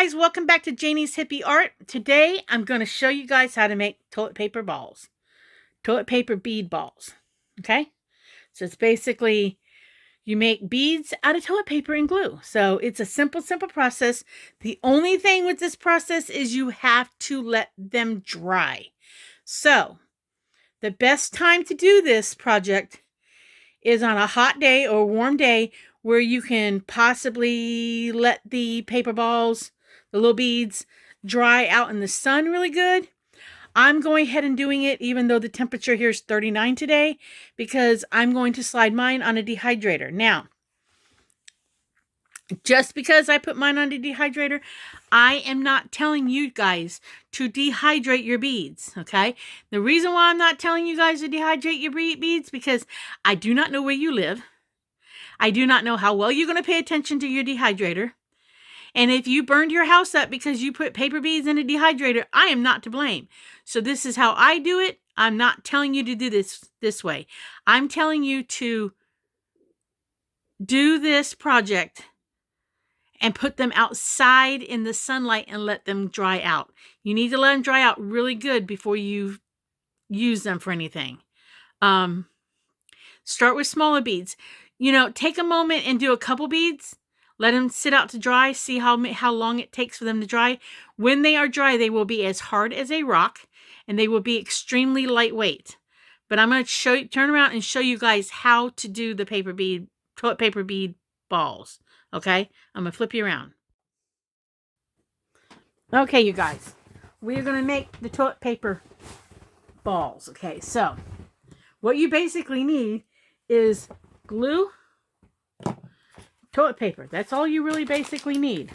guys, welcome back to Janie's Hippie Art. Today I'm going to show you guys how to make toilet paper balls. Toilet paper bead balls. Okay? So it's basically you make beads out of toilet paper and glue. So it's a simple process. The only thing with this process is you have to let them dry. So the best time to do this project is on a hot day or warm day where you can possibly let the paper balls, the little beads, dry out in the sun really good. I'm going ahead and doing it even though the temperature here is 39 today because I'm going to slide mine on a dehydrator. Now, just because I put mine on a dehydrator, I am not telling you guys to dehydrate your beads, okay? The reason why I'm not telling you guys to dehydrate your beads because I do not know where you live. I do not know how well you're going to pay attention to your dehydrator. And if you burned your house up because you put paper beads in a dehydrator, I am not to blame. So this is how I do it. I'm not telling you to do this way. I'm telling you to do this project and put them outside in the sunlight and let them dry out. You need to let them dry out really good before you use them for anything. Start with smaller beads. You know, take a moment and do a couple beads. Let them sit out to dry. See how long it takes for them to dry. When they are dry, they will be as hard as a rock, and they will be extremely lightweight. But I'm going to turn around and show you guys how to do the toilet paper bead balls. Okay? I'm going to flip you around. Okay, you guys. We're going to make the toilet paper balls. Okay, so what you basically need is glue, toilet paper. That's all you really basically need.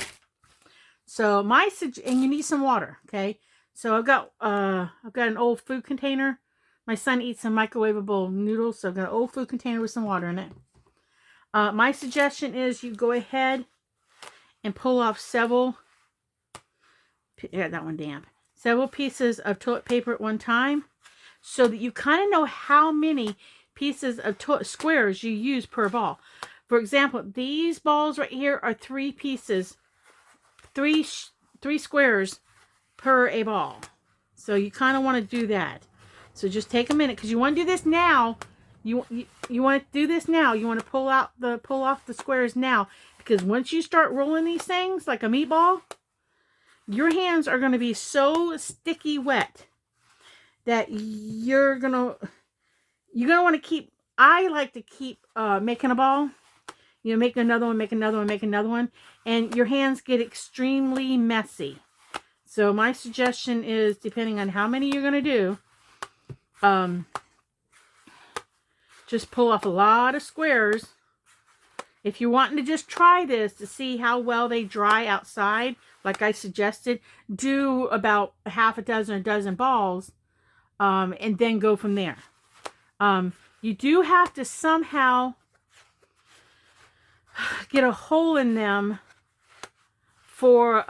So and you need some water, okay? So I've got an old food container. My son eats some microwavable noodles, so I've got an old food container with some water in it. My suggestion is you go ahead and pull off several pieces of toilet paper at one time so that you kind of know how many pieces of squares you use per ball. For example, these balls right here are 3 pieces, three squares per a ball. So you kind of want to do that. So just take a minute because you want to do this now. You want to do this now. You want to pull off the squares now because once you start rolling these things like a meatball, your hands are going to be so sticky wet that you're gonna want to keep. I like to keep making a ball. You know, make another one, make another one, make another one, and your hands get extremely messy. So my suggestion is, depending on how many you're gonna do, just pull off a lot of squares. If you're wanting to just try this to see how well they dry outside, like I suggested, do about half a dozen or dozen balls, and then go from there. You do have to somehow get a hole in them for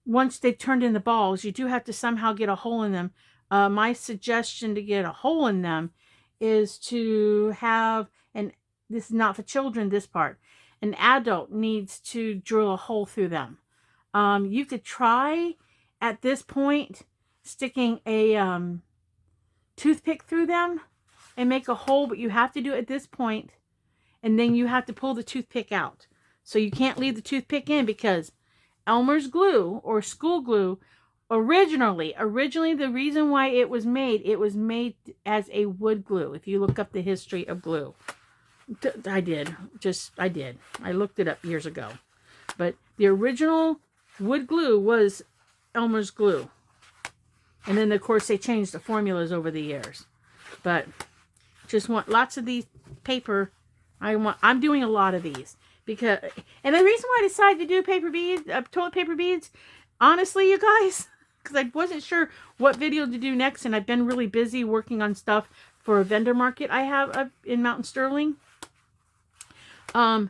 once they've turned in the balls. You do have to somehow get a hole in them. My suggestion to get a hole in them is to have this is not for children, this part. An adult needs to drill a hole through them. You could try at this point sticking a toothpick through them and make a hole, but you have to do it at this point, and then you have to pull the toothpick out. So you can't leave the toothpick in because Elmer's glue or school glue originally the reason why it was made as a wood glue. If you look up the history of glue, I did. I looked it up years ago. But the original wood glue was Elmer's glue. And then, of course, they changed the formulas over the years. But just want lots of these paper. I'm doing a lot of these. And the reason why I decided to do toilet paper beads, honestly, you guys, because I wasn't sure what video to do next. And I've been really busy working on stuff for a vendor market I have in Mountain Sterling. The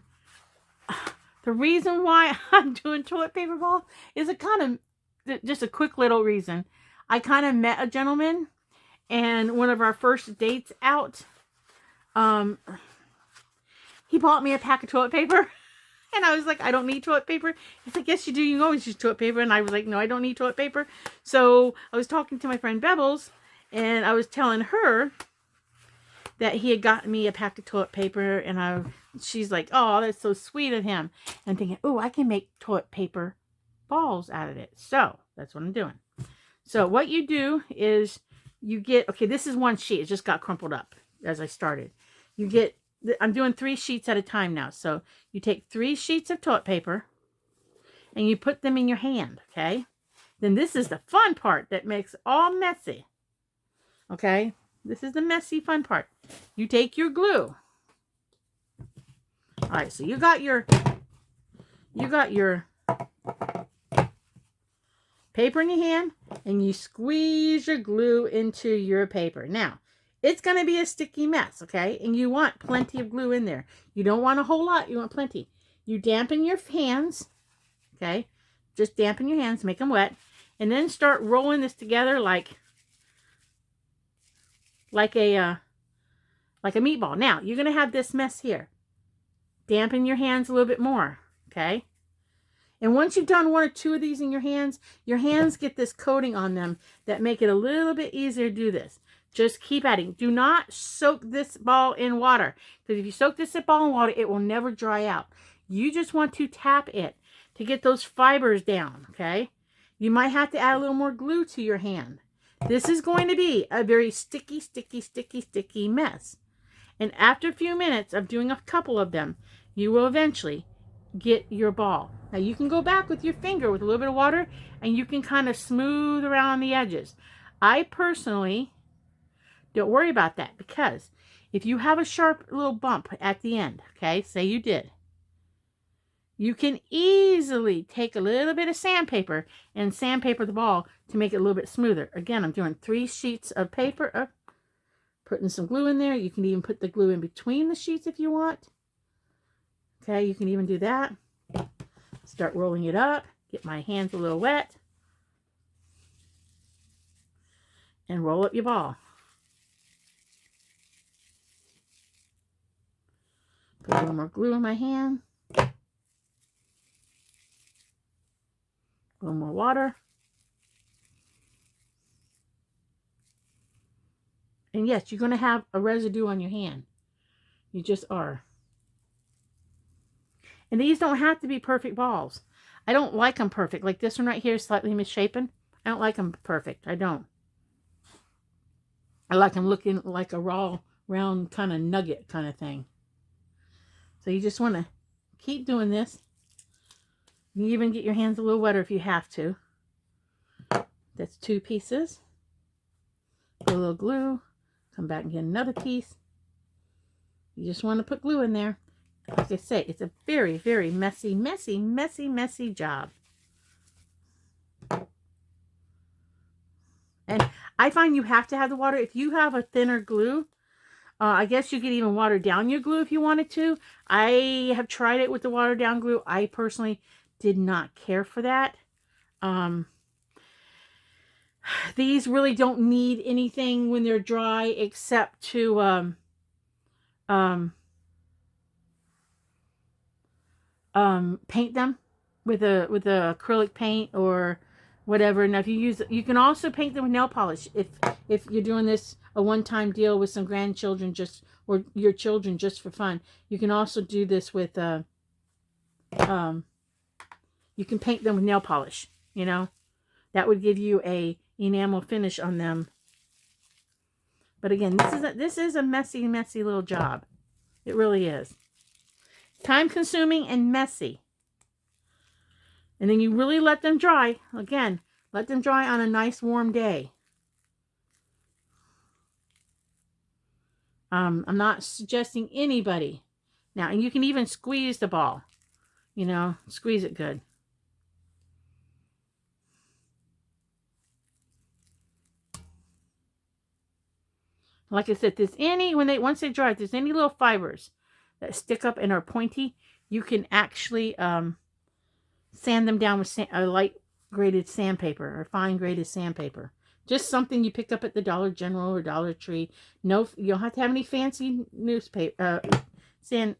reason why I'm doing toilet paper balls is just a quick little reason. I kind of met a gentleman, and one of our first dates out, he bought me a pack of toilet paper, And I was like, I don't need toilet paper. He's like, yes, you do. You can always use toilet paper. And I was like, no, I don't need toilet paper. So I was talking to my friend Bebbles, and I was telling her that he had gotten me a pack of toilet paper. And she's like, oh, that's so sweet of him. And I'm thinking, oh, I can make toilet paper balls out of it. So that's what I'm doing. So what you do is you get, okay, this is one sheet. It just got crumpled up as I started. You get, I'm doing 3 sheets at a time now. So you take 3 sheets of toilet paper and you put them in your hand, okay? Then this is the fun part that makes it all messy, okay? This is the messy fun part. You take your glue. All right, so you got your paper in your hand, and you squeeze your glue into your paper. Now, it's going to be a sticky mess, okay? And you want plenty of glue in there. You don't want a whole lot. You want plenty. You dampen your hands, okay? Just dampen your hands, make them wet, and then start rolling this together like a meatball. Now, you're going to have this mess here. Dampen your hands a little bit more, okay? And once you've done 1 or 2 of these in your hands get this coating on them that make it a little bit easier to do this. Just keep adding. Do not soak this ball in water, because if you soak this ball in water, it will never dry out. You just want to tap it to get those fibers down, okay? You might have to add a little more glue to your hand. This is going to be a very sticky, sticky, sticky, sticky mess. And after a few minutes of doing a couple of them, you will eventually get your ball. Now you can go back with your finger with a little bit of water and you can kind of smooth around the edges. I personally don't worry about that, because if you have a sharp little bump at the end, okay, say you did, you can easily take a little bit of sandpaper and sandpaper the ball to make it a little bit smoother. Again, I'm doing 3 sheets of paper, putting some glue in there. You can even put the glue in between the sheets if you want. Okay, you can even do that. Start rolling it up. Get my hands a little wet. And roll up your ball. Put a little more glue in my hand. A little more water. And yes, you're going to have a residue on your hand. You just are. And these don't have to be perfect balls. I don't like them perfect. Like this one right here is slightly misshapen. I don't like them perfect. I don't. I like them looking like a raw, round kind of nugget kind of thing. So you just want to keep doing this. You can even get your hands a little wetter if you have to. That's 2 pieces. Put a little glue. Come back and get another piece. You just want to put glue in there. Like I say, it's a very, very messy, messy, messy, messy job. And I find you have to have the water. If you have a thinner glue, I guess you could even water down your glue if you wanted to. I have tried it with the watered down glue. I personally did not care for that. These really don't need anything when they're dry except to paint them with a acrylic paint or whatever. Now if you use, you can also paint them with nail polish if you're doing this a one-time deal with some grandchildren or your children just for fun. You can also do this with you can paint them with nail polish, you know. That would give you a enamel finish on them. But again, this is a messy, messy little job. It really is. Time consuming and messy. And then you really let them dry. Again, let them dry on a nice warm day. I'm not suggesting anybody. Now, and you can even squeeze the ball. You know, squeeze it good. Like I said, once they dry, if there's any little fibers that stick up and are pointy, you can actually sand them down with a light graded sandpaper or fine graded sandpaper. Just something you pick up at the Dollar General or Dollar Tree. No, you don't have to have any fancy newspaper sand.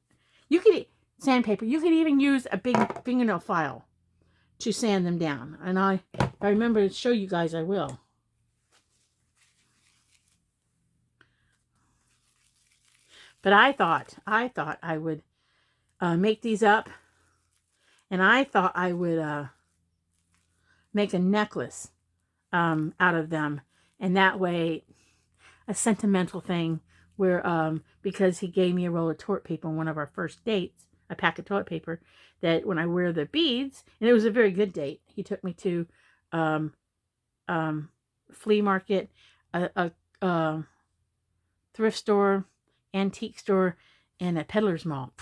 You can sandpaper. You could even use a big fingernail file to sand them down. And if I remember to show you guys, I will. But I thought I would make these up, and I thought I would make a necklace out of them, and that way, a sentimental thing where because he gave me a roll of toilet paper on one of our first dates, a pack of toilet paper, that when I wear the beads, and it was a very good date. He took me to flea market, a thrift store, antique store, and a peddler's mall.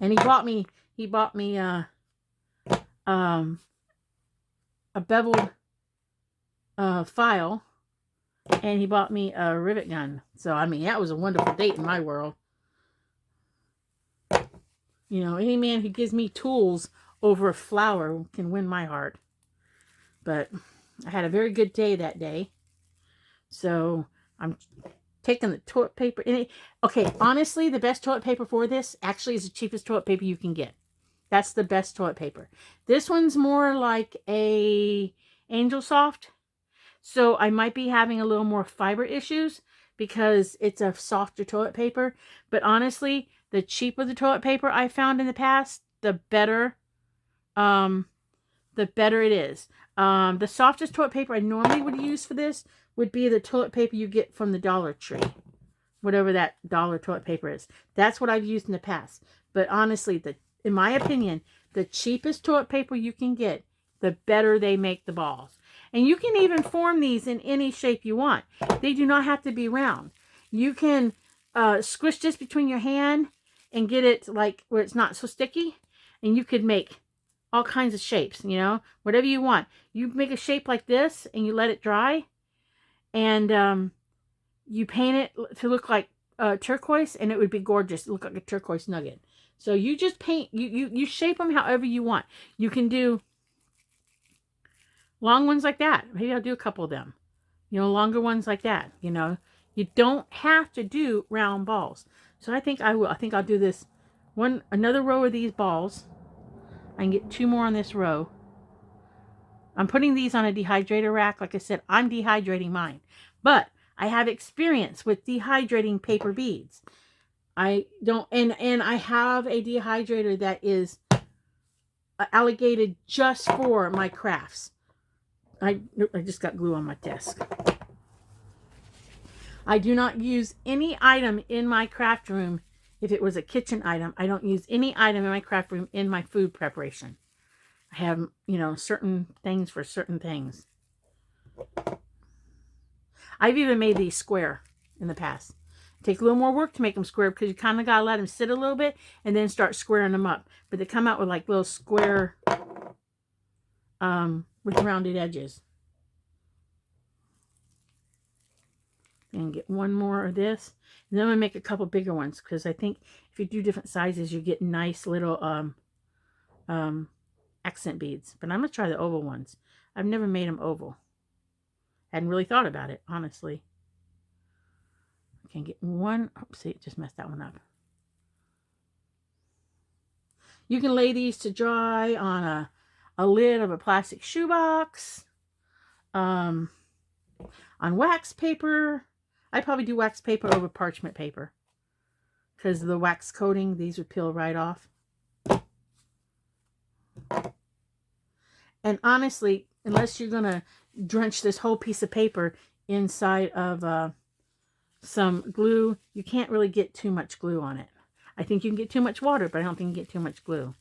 And he bought me a beveled file, and he bought me a rivet gun. So I mean, that was a wonderful date in my world. You know, any man who gives me tools over a flower can win my heart. But I had a very good day that day. So I'm taking the toilet paper. Okay, honestly, the best toilet paper for this actually is the cheapest toilet paper you can get. That's the best toilet paper. This one's more like a Angel Soft. So I might be having a little more fiber issues because it's a softer toilet paper. But honestly, the cheaper the toilet paper I found in the past, the better it is. The softest toilet paper I normally would use for this would be the toilet paper you get from the Dollar Tree. Whatever that dollar toilet paper is. That's what I've used in the past. But honestly, in my opinion, the cheapest toilet paper you can get, the better they make the balls. And you can even form these in any shape you want. They do not have to be round. You can squish this between your hand and get it like where it's not so sticky. And you could make all kinds of shapes, you know, whatever you want. You make a shape like this and you let it dry. And you paint it to look like turquoise, and it would be gorgeous. It look like a turquoise nugget. So you just paint, you shape them however you want. You can do long ones like that. Maybe I'll do a couple of them. You know, longer ones like that. You know, you don't have to do round balls. So I think I will. I think I'll do this another row of these balls. I can get 2 more on this row. I'm putting these on a dehydrator rack. Like I said, I'm dehydrating mine. But I have experience with dehydrating paper beads. I don't, and I have a dehydrator that is allocated just for my crafts. I just got glue on my desk. I do not use any item in my craft room. If it was a kitchen item, I don't use any item in my craft room in my food preparation. I have, you know, certain things for certain things. I've even made these square in the past. Take a little more work to make them square because you kind of got to let them sit a little bit and then start squaring them up. But they come out with like little square with rounded edges. And get one more of this. And then I'm going to make a couple bigger ones because I think if you do different sizes, you get nice little accent beads. But I'm going to try the oval ones. I've never made them oval. Hadn't really thought about it, honestly. I can get one. Oopsie, just messed that one up. You can lay these to dry on a lid of a plastic shoebox. On wax paper. I'd probably do wax paper over parchment paper. Because of the wax coating, these would peel right off. And honestly, unless you're going to drench this whole piece of paper inside of some glue, you can't really get too much glue on it. I think you can get too much water, but I don't think you can get too much glue.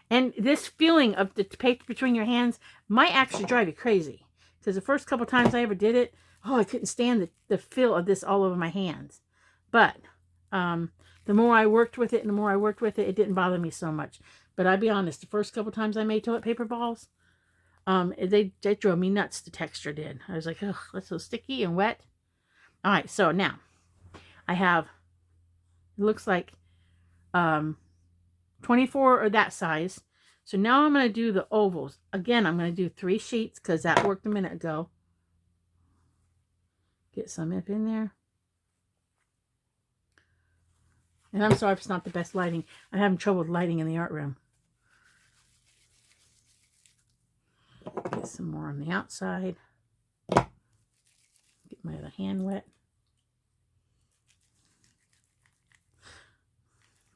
And this feeling of the paper between your hands might actually drive you crazy. Because the first couple times I ever did it, I couldn't stand the feel of this all over my hands. But the more I worked with it and the more I worked with it, it didn't bother me so much. But I'll be honest, the first couple times I made toilet paper balls, they drove me nuts, the texture did. I was like, ugh, that's so sticky and wet. All right, so now I have, it looks like 24 or that size. So now I'm going to do the ovals. Again, I'm going to do 3 sheets because that worked a minute ago. Get some up in there. And I'm sorry if it's not the best lighting. I'm having trouble with lighting in the art room. Get some more on the outside. Get my other hand wet.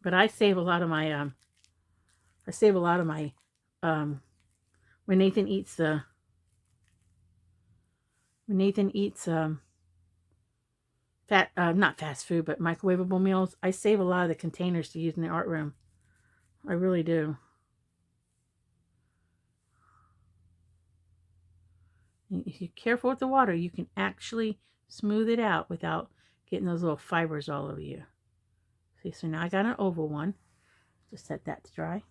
But I save a lot of my when Nathan eats not fast food, but microwavable meals, I save a lot of the containers to use in the art room. I really do. If you're careful with the water, you can actually smooth it out without getting those little fibers all over you. See, so now I got an oval one. Just set that to dry.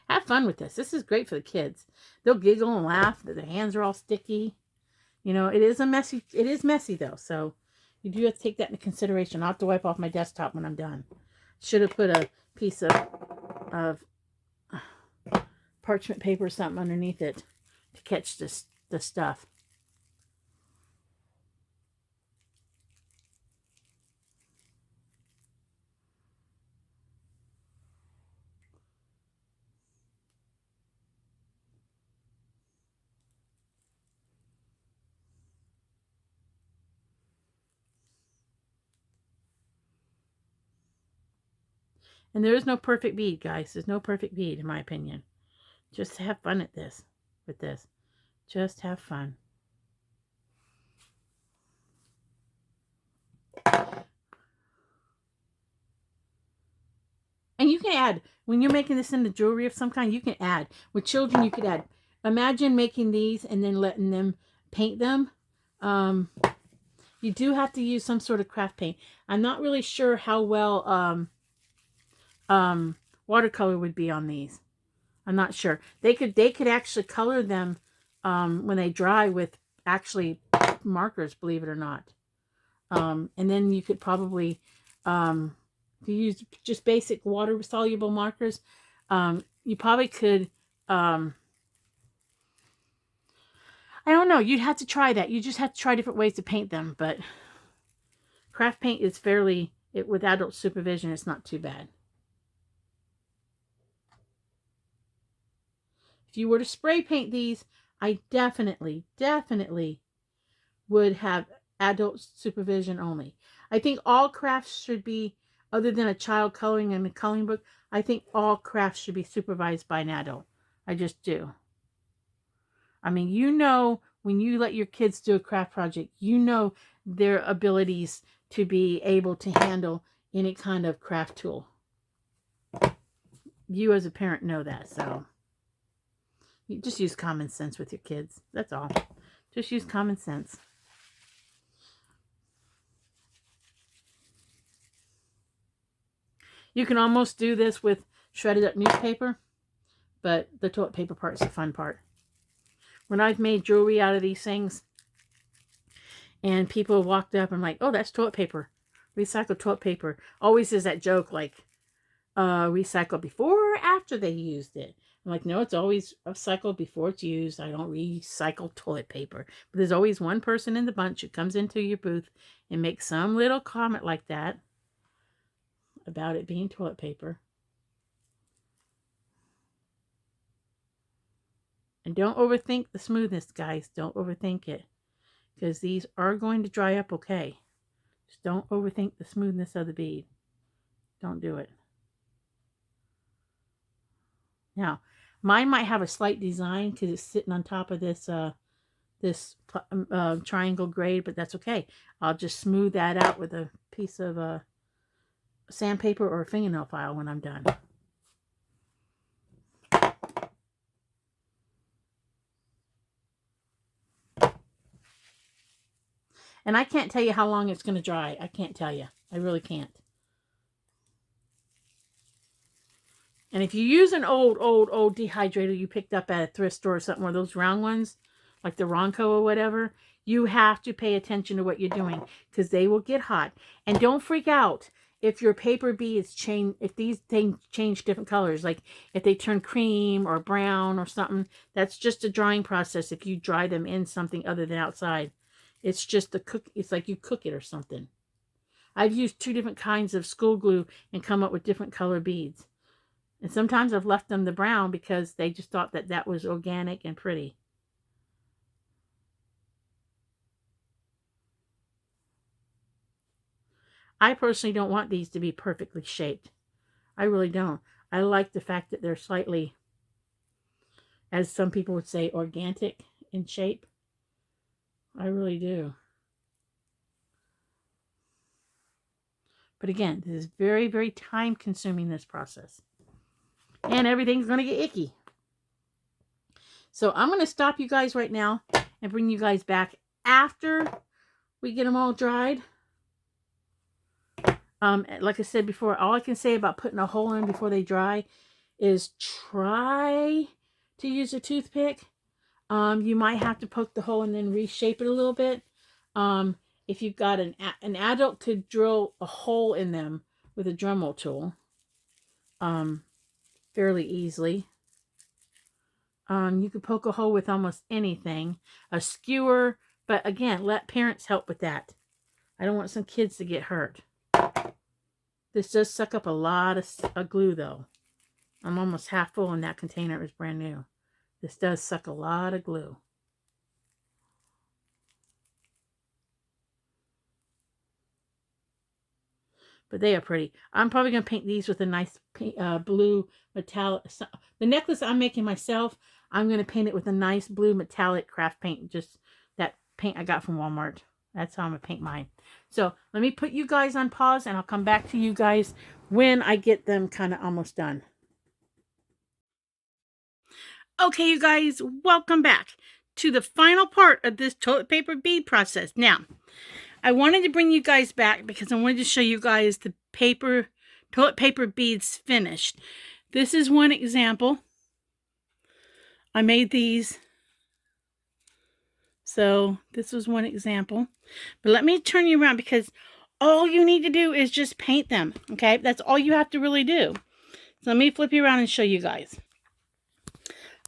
Have fun with this. This is great for the kids. They'll giggle and laugh that their hands are all sticky. You know, it is messy though, so you do have to take that into consideration. I'll have to wipe off my desktop when I'm done. Should have put a piece of parchment paper or something underneath it to catch the stuff. And there is no perfect bead, guys. There's no perfect bead, in my opinion. Just have fun at this. With this. Just have fun. And you can add, when you're making this into jewelry of some kind, you can add. With children, you could add. Imagine making these and then letting them paint them. You do have to use some sort of craft paint. I'm not really sure how well watercolor would be on these. I'm not sure. They could actually color them when they dry with actually markers, believe it or not. And then you could probably, if you use just basic water soluble markers, you probably could, I don't know. You'd have to try that. You just have to try different ways to paint them. But craft paint is with adult supervision, it's not too bad. If you were to spray paint these, I definitely would have adult supervision only. I think all crafts should be, other than a child coloring in a coloring book, I think all crafts should be supervised by an adult. I just do. I mean, you know, when you let your kids do a craft project, you know their abilities to be able to handle any kind of craft tool. You as a parent know that, so you just use common sense with your kids. That's all. Just use common sense. You can almost do this with shredded up newspaper, but the toilet paper part is the fun part. When I've made jewelry out of these things, and people walked up and like, oh, that's toilet paper. Recycled toilet paper. Always is that joke like, recycle before or after they used it. I'm like, no, it's always recycled before it's used. I don't recycle toilet paper. But there's always one person in the bunch who comes into your booth and makes some little comment like that about it being toilet paper. And don't overthink the smoothness, guys. Don't overthink it. Because these are going to dry up okay. Just don't overthink the smoothness of the bead. Don't do it. Now, mine might have a slight design because it's sitting on top of this triangle grade, but that's okay. I'll just smooth that out with a piece of sandpaper or a fingernail file when I'm done. And I can't tell you how long it's going to dry. I can't tell you. I really can't. And if you use an old dehydrator you picked up at a thrift store or something, or those round ones, like the Ronco or whatever, you have to pay attention to what you're doing because they will get hot. And don't freak out if your paper beads change, if these things change different colors, like if they turn cream or brown or something, that's just a drying process. If you dry them in something other than outside, it's just it's like you cook it or something. I've used 2 different kinds of school glue and come up with different color beads. And sometimes I've left them the brown because they just thought that that was organic and pretty. I personally don't want these to be perfectly shaped. I really don't. I like the fact that they're slightly, as some people would say, organic in shape. I really do. But again, this is very, very time consuming, this process. And everything's going to get icky. So I'm going to stop you guys right now and bring you guys back after we get them all dried. Like I said before, all I can say about putting a hole in before they dry is try to use a toothpick. You might have to poke the hole and then reshape it a little bit. If you've got an adult could drill a hole in them with a Dremel tool fairly easily. You could poke a hole with almost anything. A skewer, but again, let parents help with that. I don't want some kids to get hurt. This does suck up a lot of glue, though. I'm almost half full in that container. It was brand new. This does suck a lot of glue. But they are pretty. I'm probably going to paint these with a nice blue metallic. The necklace I'm making myself, I'm going to paint it with a nice blue metallic craft paint. Just that paint I got from Walmart. That's how I'm going to paint mine. So let me put you guys on pause and I'll come back to you guys when I get them kind of almost done. Okay, you guys, welcome back to the final part of this toilet paper bead process. Now, I wanted to bring you guys back because I wanted to show you guys the toilet paper beads finished. This is one example. I made these. So this was one example. But let me turn you around because all you need to do is just paint them. Okay, that's all you have to really do. So let me flip you around and show you guys.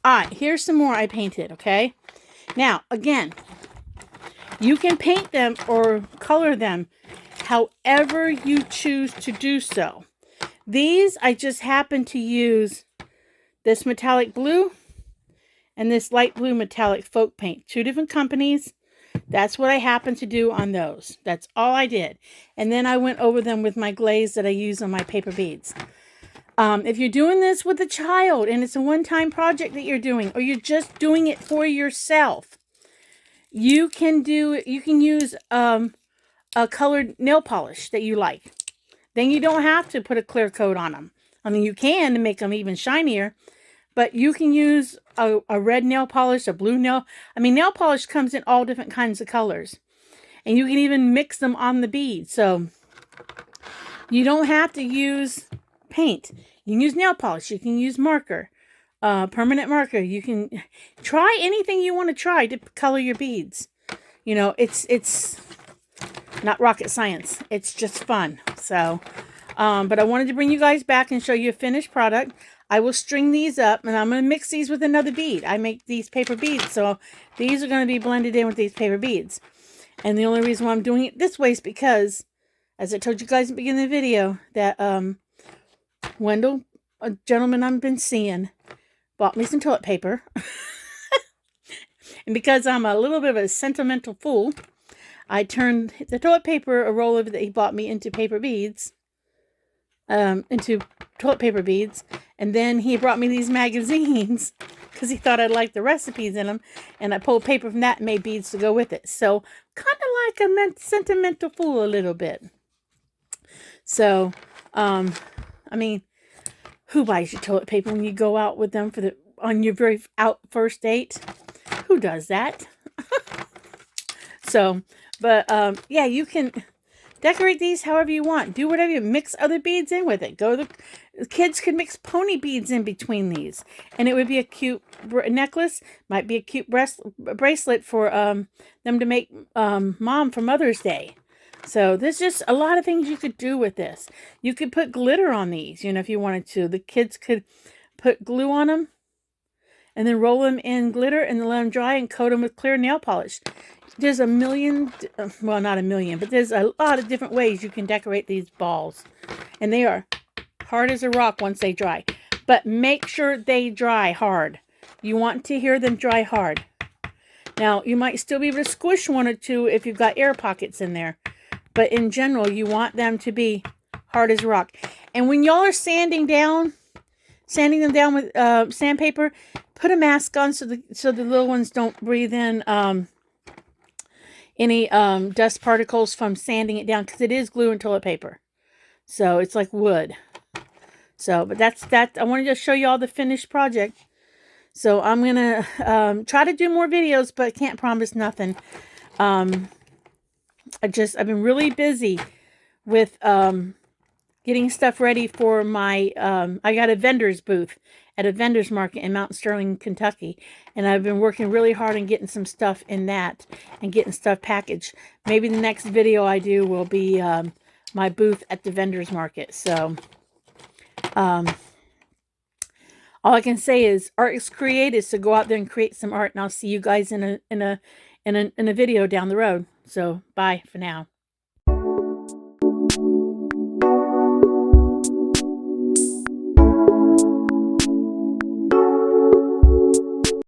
All right, here's some more I painted, okay? Now, again, you can paint them or color them however you choose to do so. These, I just happen to use this metallic blue and this light blue metallic folk paint. 2 different companies. That's what I happened to do on those. That's all I did. And then I went over them with my glaze that I use on my paper beads. If you're doing this with a child and it's a one-time project that you're doing, or you're just doing it for yourself, you can use a colored nail polish that you like. Then you don't have to put a clear coat on them. I mean, you can to make them even shinier, but you can use a red nail polish, a blue nail. I mean, nail polish comes in all different kinds of colors, and you can even mix them on the bead. So you don't have to use paint. You can use nail polish. You can use marker, permanent marker. You can try anything you want to try to color your beads. You know, it's not rocket science. It's just fun. So, but I wanted to bring you guys back and show you a finished product. I will string these up, and I'm going to mix these with another bead. I make these paper beads, so these are going to be blended in with these paper beads. And the only reason why I'm doing it this way is because, as I told you guys at the beginning of the video, that Wendell, a gentleman I've been seeing, bought me some toilet paper. And because I'm a little bit of a sentimental fool, I turned the toilet paper, a roll of it that he bought me, into paper beads. Into toilet paper beads. And then he brought me these magazines because he thought I'd like the recipes in them. And I pulled paper from that and made beads to go with it. So kind of like a sentimental fool a little bit. So, I mean, who buys your toilet paper when you go out with them on your very first date? Who does that? So, but yeah, you can decorate these however you want. Do whatever you mix other beads in with it. The kids could mix pony beads in between these, and it would be a cute necklace. Might be a cute bracelet for them to make mom for Mother's Day. So there's just a lot of things you could do with this. You could put glitter on these, you know, if you wanted to. The kids could put glue on them and then roll them in glitter and then let them dry and coat them with clear nail polish. There's a million, well, not a million, but there's a lot of different ways you can decorate these balls. And they are hard as a rock once they dry. But make sure they dry hard. You want to hear them dry hard. Now, you might still be able to squish one or two if you've got air pockets in there. But in general, you want them to be hard as a rock. And when y'all are sanding them down with sandpaper, put a mask on so the little ones don't breathe in any dust particles from sanding it down, because it is glue and toilet paper. So it's like wood. So, but that's that. I wanted to show you all the finished project. So I'm going to try to do more videos, but can't promise nothing. I've been really busy with getting stuff ready for my, I got a vendor's booth at a vendor's market in Mount Sterling, Kentucky. And I've been working really hard on getting some stuff in that and getting stuff packaged. Maybe the next video I do will be my booth at the vendor's market. So, all I can say is art is created, so go out there and create some art, and I'll see you guys in a video down the road. So bye for now.